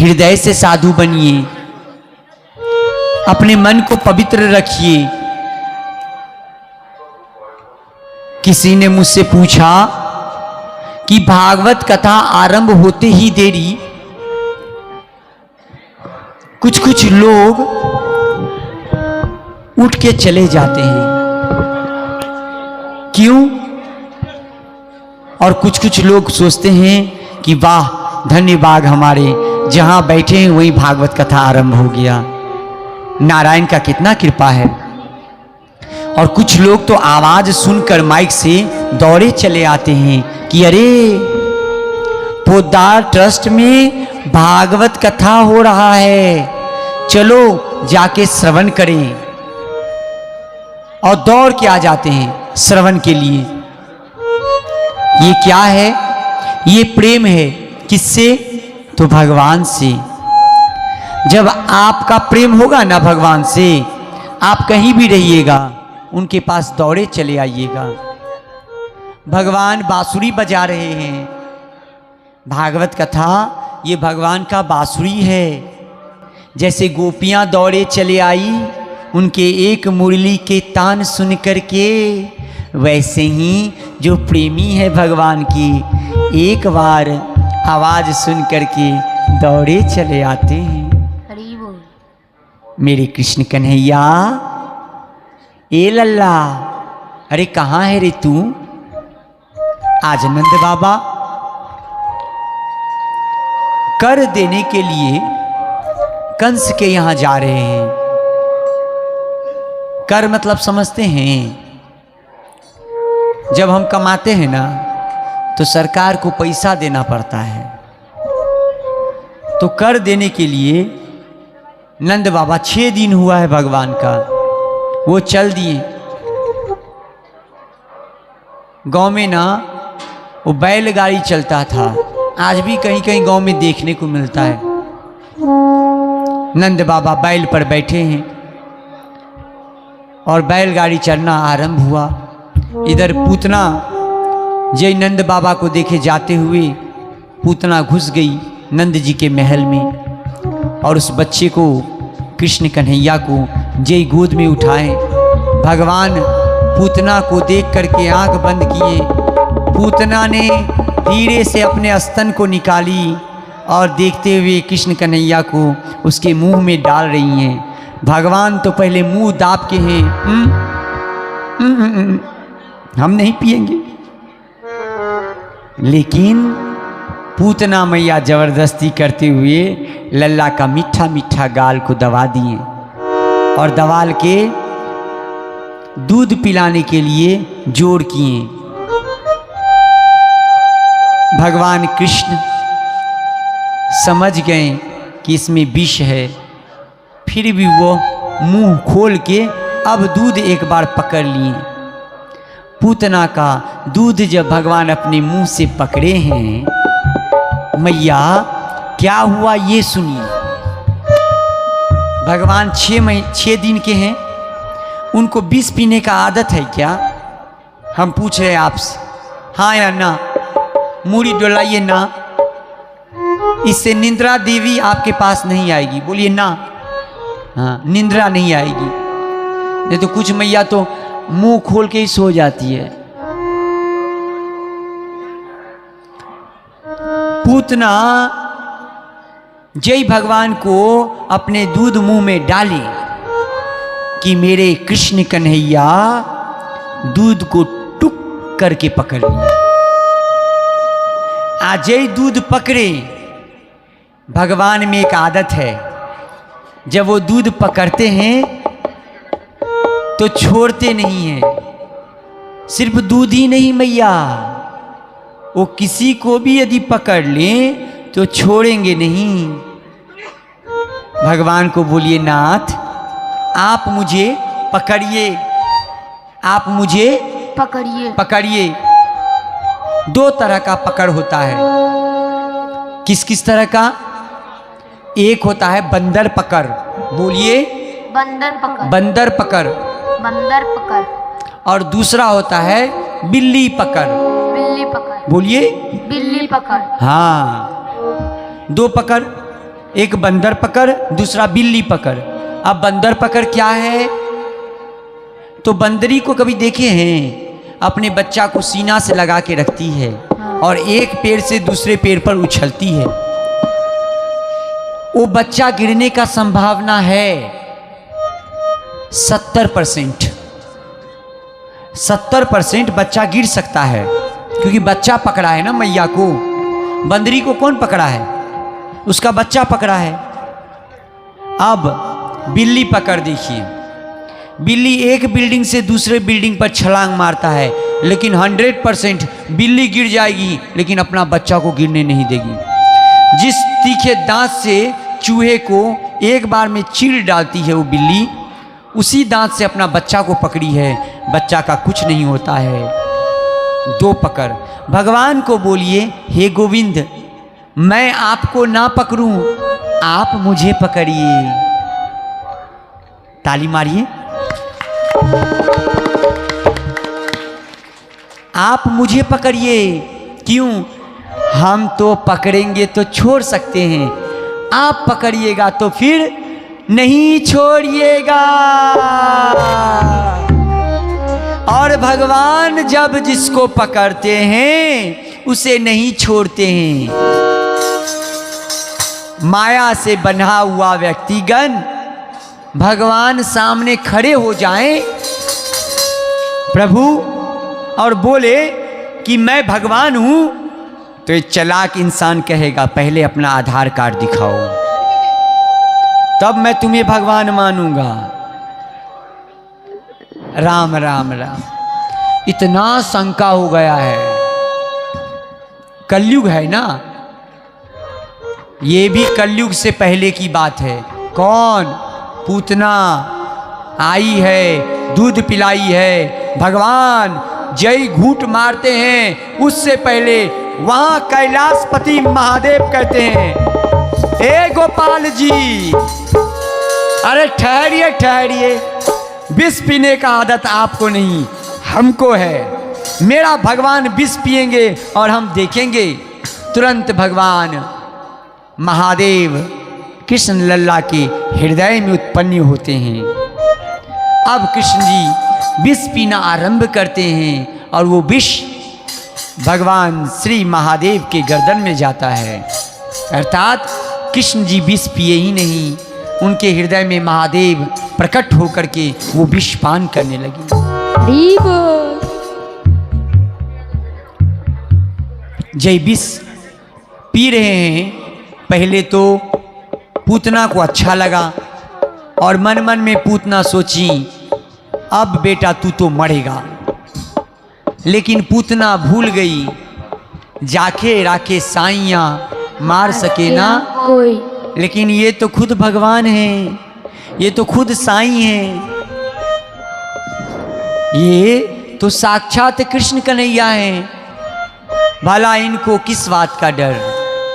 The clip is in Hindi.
हृदय से साधु बनिए, अपने मन को पवित्र रखिए। किसी ने मुझसे पूछा कि भागवत कथा आरंभ होते ही देरी कुछ लोग उठ के चले जाते हैं, क्यों? और कुछ लोग सोचते हैं कि वाह धन्य बाग हमारे, जहां बैठे हैं वहीं भागवत कथा आरंभ हो गया, नारायण का कितना कृपा है। और कुछ लोग तो आवाज सुनकर माइक से दौड़े चले आते हैं कि अरे पोद्दार ट्रस्ट में भागवत कथा हो रहा है, चलो जाके श्रवण करें। और दौड़ के आ जाते हैं श्रवण के लिए। ये क्या है? ये प्रेम है। किससे? तो भगवान से। जब आपका प्रेम होगा ना भगवान से, आप कहीं भी रहिएगा उनके पास दौड़े चले आइएगा। भगवान बांसुरी बजा रहे हैं। भागवत कथा ये भगवान का बांसुरी है। जैसे गोपियां दौड़े चले आई उनके एक मुरली के तान सुन करके, वैसे ही जो प्रेमी है भगवान की, एक बार आवाज सुन करके दौड़े चले आते हैं। हरि बोल। मेरे कृष्ण कन्हैया, ए लल्ला, अरे कहाँ है रे तू? आज नंद बाबा कर देने के लिए कंस के यहां जा रहे हैं। कर मतलब समझते हैं? जब हम कमाते हैं ना तो सरकार को पैसा देना पड़ता है, तो कर देने के लिए नंद बाबा 6 दिन हुआ है भगवान का, वो चल दिए। गांव में ना वो बैलगाड़ी चलता था, आज भी कहीं कहीं गांव में देखने को मिलता है। नंद बाबा बैल पर बैठे हैं और बैलगाड़ी चलना आरंभ हुआ। इधर पूतना जय नंद बाबा को देखे जाते हुए पूतना घुस गई नंद जी के महल में, और उस बच्चे को कृष्ण कन्हैया को जय गोद में उठाए। भगवान पूतना को देख करके आंख बंद किए। पूतना ने धीरे से अपने स्तन को निकाली और देखते हुए कृष्ण कन्हैया को उसके मुंह में डाल रही हैं। भगवान तो पहले मुंह दाब के हैं, हम नहीं पिएंगे, लेकिन पूतना मैया जबरदस्ती करते हुए लल्ला का मीठा मीठा गाल को दबा दिए और दबाल के दूध पिलाने के लिए जोर किए। भगवान कृष्ण समझ गए कि इसमें विष है, फिर भी वो मुंह खोल के अब दूध एक बार पकड़ लिए। पूतना का दूध जब भगवान अपने मुंह से पकड़े हैं, मैया क्या हुआ ये सुनिए। भगवान 6 दिन के हैं, उनको विष पीने का आदत है क्या? हम पूछ रहे हैं आपसे, हाँ या ना? मूड़ी डोलाइए ना, इससे निंद्रा देवी आपके पास नहीं आएगी। बोलिए ना। हाँ, निंद्रा नहीं आएगी। नहीं तो कुछ मैया तो मुंह खोल के ही सो जाती है। पूतना जय भगवान को अपने दूध मुंह में डाले कि मेरे कृष्ण कन्हैया दूध को टुक करके पकड़ लिया। जय दूध पकड़े। भगवान में एक आदत है, जब वो दूध पकड़ते हैं तो छोड़ते नहीं हैं। सिर्फ दूध ही नहीं मैया, वो किसी को भी यदि पकड़ लें तो छोड़ेंगे नहीं। भगवान को बोलिए, नाथ आप मुझे पकड़िए, आप मुझे पकड़िए। 2 तरह का पकड़ होता है। किस किस तरह का? एक होता है बंदर पकड़। बोलिए, बंदर पकड़। और दूसरा होता है बिल्ली पकड़। बोलिए, बिल्ली पकड़। हाँ, 2 पकड़। एक बंदर पकड़, दूसरा बिल्ली पकड़। अब बंदर पकड़ क्या है? तो बंदरी को कभी देखे हैं? अपने बच्चा को सीना से लगा के रखती है और एक पेड़ से दूसरे पेड़ पर उछलती है। वो बच्चा गिरने का संभावना है 70%। 70% बच्चा गिर सकता है, क्योंकि बच्चा पकड़ा है ना मैया को। बंदरी को कौन पकड़ा है? उसका बच्चा पकड़ा है। अब बिल्ली पकड़ देखिए, बिल्ली एक बिल्डिंग से दूसरे बिल्डिंग पर छलांग मारता है, लेकिन 100% बिल्ली गिर जाएगी, लेकिन अपना बच्चा को गिरने नहीं देगी। जिस तीखे दांत से चूहे को एक बार में चीर डालती है वो बिल्ली, उसी दांत से अपना बच्चा को पकड़ी है। बच्चा का कुछ नहीं होता है। 2 पकड़। भगवान को बोलिए, हे गोविंद, मैं आपको ना पकड़ूं, आप मुझे पकड़िए। ताली मारिए। आप मुझे पकड़िए। क्यों? हम तो पकड़ेंगे तो छोड़ सकते हैं, आप पकड़िएगा तो फिर नहीं छोड़िएगा। और भगवान जब जिसको पकड़ते हैं उसे नहीं छोड़ते हैं। माया से बंधा हुआ व्यक्तिगण भगवान सामने खड़े हो जाएं प्रभु और बोले कि मैं भगवान हूं, तो ये चालाक इंसान कहेगा पहले अपना आधार कार्ड दिखाओ, तब मैं तुम्हें भगवान मानूंगा। राम राम राम। इतना शंका हो गया है। कलयुग है ना, ये भी कलयुग से पहले की बात है। कौन? पूतना आई है, दूध पिलाई है, भगवान जय घूंट मारते हैं, उससे पहले वहां कैलाशपति महादेव कहते हैं, ए गोपाल जी, अरे ठहरिए ठहरिए, विष पीने का आदत आपको नहीं, हमको है। मेरा भगवान विष पिएंगे और हम देखेंगे। तुरंत भगवान महादेव कृष्ण लल्ला के हृदय में उत्पन्न होते हैं। अब कृष्ण जी विष पीना आरंभ करते हैं और वो विष भगवान श्री महादेव के गर्दन में जाता है। अर्थात कृष्ण जी विष पिए ही नहीं, उनके हृदय में महादेव प्रकट होकर के वो विष पान करने लगे। जय विष पी रहे हैं। पहले तो पूतना को अच्छा लगा और मन मन में पूतना सोची, अब बेटा तू तो मरेगा। लेकिन पूतना भूल गई, जाके राखे साइयां मार सके ना कोई। लेकिन ये तो खुद भगवान हैं, ये तो खुद साईं हैं, ये तो साक्षात कृष्ण कन्हैया हैं। भला इनको किस बात का डर?